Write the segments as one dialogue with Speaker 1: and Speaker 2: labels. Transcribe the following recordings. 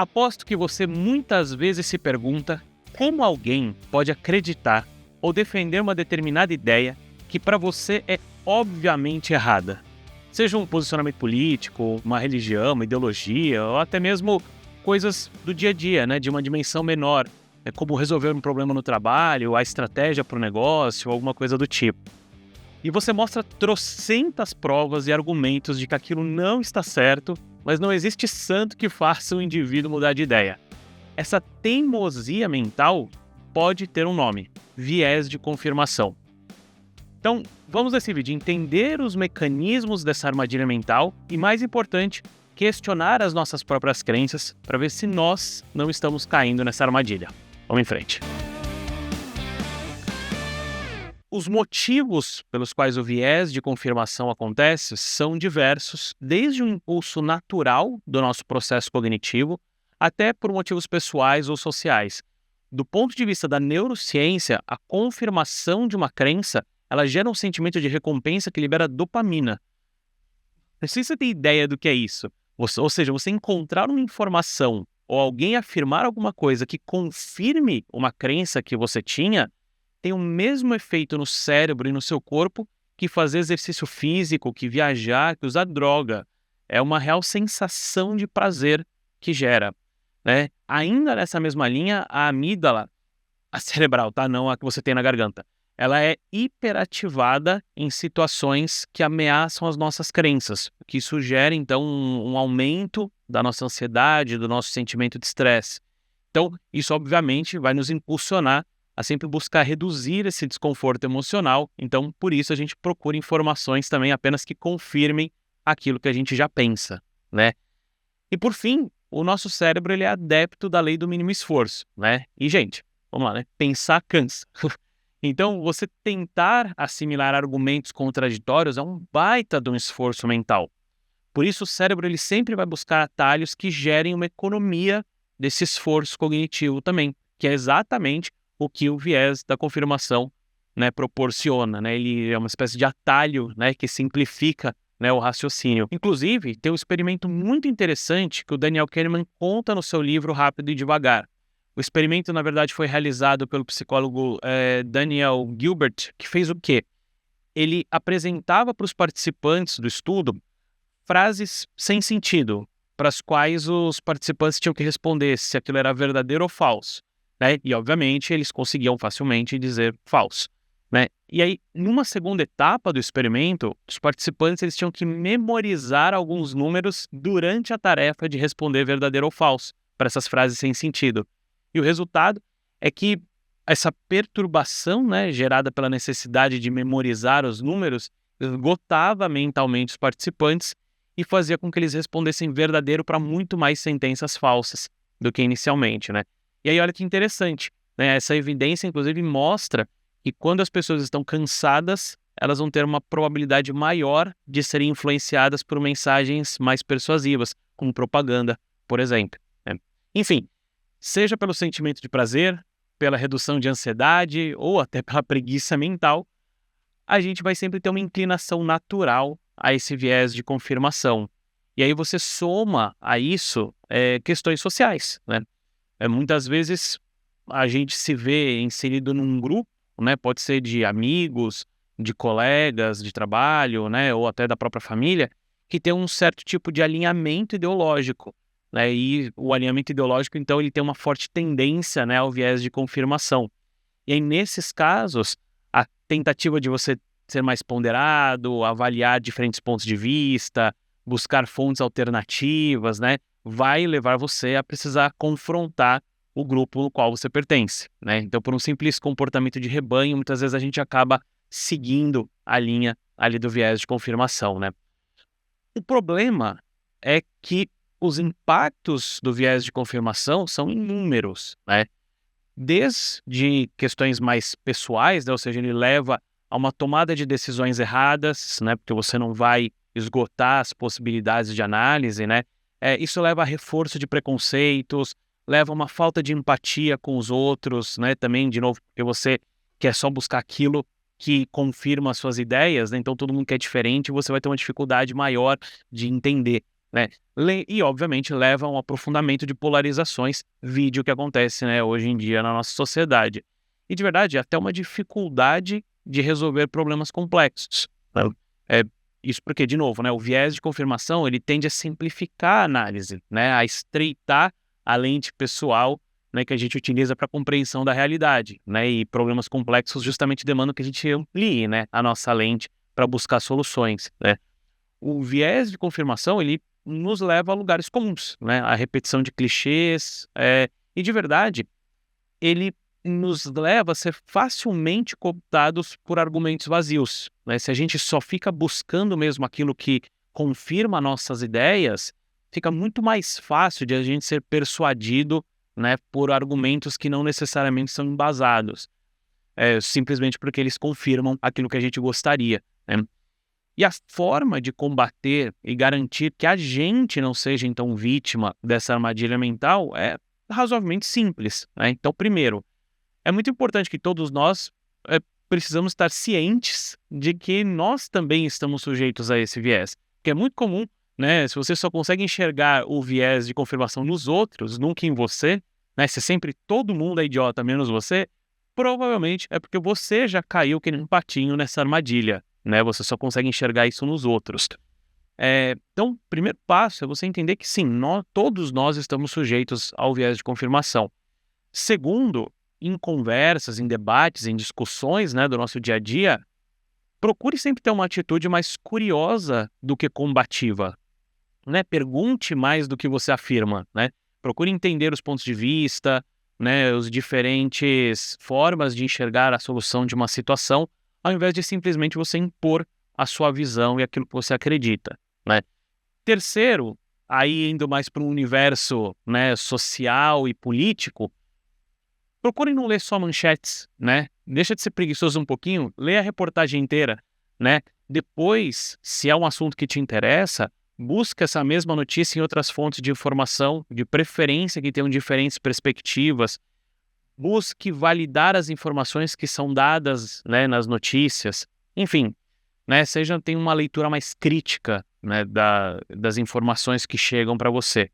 Speaker 1: Aposto que você muitas vezes se pergunta como alguém pode acreditar ou defender uma determinada ideia que para você é obviamente errada. Seja um posicionamento político, uma religião, uma ideologia ou até mesmo coisas do dia a dia, né, de uma dimensão menor, como resolver um problema no trabalho, a estratégia para o negócio, alguma coisa do tipo. E você mostra trocentas provas e argumentos de que aquilo não está certo, mas não existe santo que faça o indivíduo mudar de ideia. Essa teimosia mental pode ter um nome: viés de confirmação. Então, vamos nesse vídeo entender os mecanismos dessa armadilha mental e, mais importante, questionar as nossas próprias crenças para ver se nós não estamos caindo nessa armadilha. Vamos em frente. Os motivos pelos quais o viés de confirmação acontece são diversos, desde um impulso natural do nosso processo cognitivo até por motivos pessoais ou sociais. Do ponto de vista da neurociência, a confirmação de uma crença ela gera um sentimento de recompensa que libera dopamina. Não sei se você tem ideia do que é isso. Ou seja, você encontrar uma informação ou alguém afirmar alguma coisa que confirme uma crença que você tinha, tem o mesmo efeito no cérebro e no seu corpo que fazer exercício físico, que viajar, que usar droga. É uma real sensação de prazer que gera, né? Ainda nessa mesma linha, a amígdala, a cerebral, tá? Não a que você tem na garganta. Ela é hiperativada em situações que ameaçam as nossas crenças, o que sugere, então, um aumento da nossa ansiedade, do nosso sentimento de estresse. Então, isso, obviamente, vai nos impulsionar a sempre buscar reduzir esse desconforto emocional. Então, por isso, a gente procura informações também apenas que confirmem aquilo que a gente já pensa, né? E, por fim, o nosso cérebro ele é adepto da lei do mínimo esforço, né? E, gente, vamos lá, né? Pensar cansa. Então, você tentar assimilar argumentos contraditórios é um baita de um esforço mental. Por isso, o cérebro ele sempre vai buscar atalhos que gerem uma economia desse esforço cognitivo também, que é exatamente o que o viés da confirmação, né, proporciona, né? Ele é uma espécie de atalho, né, que simplifica, né, o raciocínio. Inclusive, tem um experimento muito interessante que o Daniel Kahneman conta no seu livro Rápido e Devagar. O experimento, na verdade, foi realizado pelo psicólogo Daniel Gilbert, que fez o quê? Ele apresentava para os participantes do estudo frases sem sentido, para as quais os participantes tinham que responder se aquilo era verdadeiro ou falso, né? E, obviamente, eles conseguiam facilmente dizer falso, né? E aí, numa segunda etapa do experimento, os participantes eles tinham que memorizar alguns números durante a tarefa de responder verdadeiro ou falso para essas frases sem sentido. E o resultado é que essa perturbação, né, gerada pela necessidade de memorizar os números esgotava mentalmente os participantes e fazia com que eles respondessem verdadeiro para muito mais sentenças falsas do que inicialmente, né? E aí olha que interessante, né? Essa evidência, inclusive, mostra que quando as pessoas estão cansadas, elas vão ter uma probabilidade maior de serem influenciadas por mensagens mais persuasivas, como propaganda, por exemplo, né? Enfim, seja pelo sentimento de prazer, pela redução de ansiedade ou até pela preguiça mental, a gente vai sempre ter uma inclinação natural a esse viés de confirmação. E aí você soma a isso questões sociais, né? Muitas vezes a gente se vê inserido num grupo, né? Pode ser de amigos, de colegas de trabalho, né? Ou até da própria família, que tem um certo tipo de alinhamento ideológico, né? E o alinhamento ideológico, então, ele tem uma forte tendência, né, ao viés de confirmação. E aí, nesses casos, a tentativa de você ser mais ponderado, avaliar diferentes pontos de vista, buscar fontes alternativas, né, vai levar você a precisar confrontar o grupo no qual você pertence, né? Então, por um simples comportamento de rebanho, muitas vezes a gente acaba seguindo a linha ali do viés de confirmação, né? O problema é que os impactos do viés de confirmação são inúmeros, né? Desde questões mais pessoais, né? Ou seja, ele leva a uma tomada de decisões erradas, né? Porque você não vai esgotar as possibilidades de análise, né? Isso leva a reforço de preconceitos, leva a uma falta de empatia com os outros, né? Também, de novo, porque você quer só buscar aquilo que confirma as suas ideias, né? Então todo mundo quer diferente, você vai ter uma dificuldade maior de entender né? E, obviamente, leva a um aprofundamento de polarizações, vídeo que acontece, né, hoje em dia na nossa sociedade. E, de verdade, até uma dificuldade de resolver problemas complexos, né? É, isso porque, de novo, né, o viés de confirmação ele tende a simplificar a análise, né, a estreitar a lente pessoal, né, que a gente utiliza para a compreensão da realidade, né, e problemas complexos justamente demandam que a gente amplie, né, a nossa lente para buscar soluções, né. O viés de confirmação ele nos leva a lugares comuns, né, a repetição de clichês, e de verdade ele nos leva a ser facilmente cooptados por argumentos vazios, né? Se a gente só fica buscando mesmo aquilo que confirma nossas ideias, fica muito mais fácil de a gente ser persuadido, né, por argumentos que não necessariamente são embasados, simplesmente porque eles confirmam aquilo que a gente gostaria, né? E a forma de combater e garantir que a gente não seja então vítima dessa armadilha mental é razoavelmente simples, né? Então, primeiro, é muito importante que todos nós precisamos estar cientes de que nós também estamos sujeitos a esse viés. Porque é muito comum, né? Se você só consegue enxergar o viés de confirmação nos outros, nunca em você, né? Se sempre todo mundo é idiota menos você, provavelmente é porque você já caiu que nem um patinho nessa armadilha, né? Você só consegue enxergar isso nos outros. Então, o primeiro passo é você entender que sim, todos nós estamos sujeitos ao viés de confirmação. Segundo, em conversas, em debates, em discussões, né, do nosso dia a dia, procure sempre ter uma atitude mais curiosa do que combativa, né? Pergunte mais do que você afirma, né? Procure entender os pontos de vista, né, as diferentes formas de enxergar a solução de uma situação, ao invés de simplesmente você impor a sua visão e aquilo que você acredita, né? Terceiro, aí indo mais para um universo, né, social e político, procure não ler só manchetes, né? Deixa de ser preguiçoso um pouquinho, lê a reportagem inteira, né? Depois, se é um assunto que te interessa, busca essa mesma notícia em outras fontes de informação, de preferência que tenham diferentes perspectivas. Busque validar as informações que são dadas, né, nas notícias. Enfim, né, tenha uma leitura mais crítica, né, das informações que chegam para você.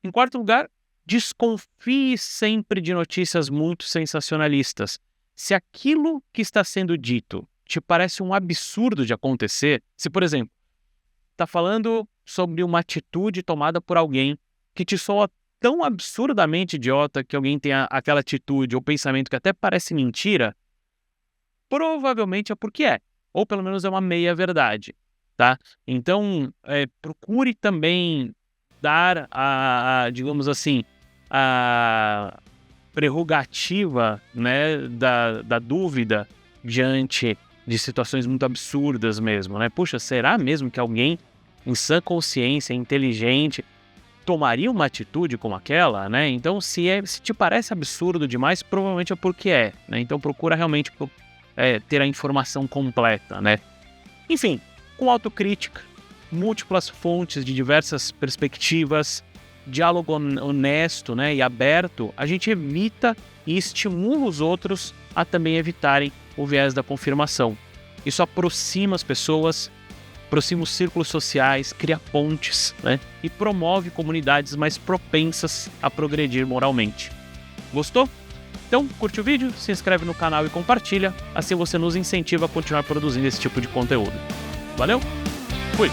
Speaker 1: Em quarto lugar, desconfie sempre de notícias muito sensacionalistas. Se aquilo que está sendo dito te parece um absurdo de acontecer, se, por exemplo, está falando sobre uma atitude tomada por alguém que te soa tão absurdamente idiota que alguém tenha aquela atitude ou pensamento que até parece mentira, provavelmente é porque é, ou pelo menos é uma meia-verdade, tá? Então, procure também dar digamos assim, a prerrogativa, né, da dúvida diante de situações muito absurdas mesmo, né? Puxa, será mesmo que alguém em sã consciência, inteligente, tomaria uma atitude como aquela, né? Então, se te parece absurdo demais, provavelmente é porque é, né? Então, procura realmente ter a informação completa, né? Enfim, com autocrítica, múltiplas fontes de diversas perspectivas, diálogo honesto, né, e aberto, a gente evita e estimula os outros a também evitarem o viés da confirmação. Isso aproxima as pessoas, aproxima os círculos sociais, cria pontes, né, e promove comunidades mais propensas a progredir moralmente. Gostou? Então, curte o vídeo, se inscreve no canal e compartilha, assim você nos incentiva a continuar produzindo esse tipo de conteúdo. Valeu? Fui!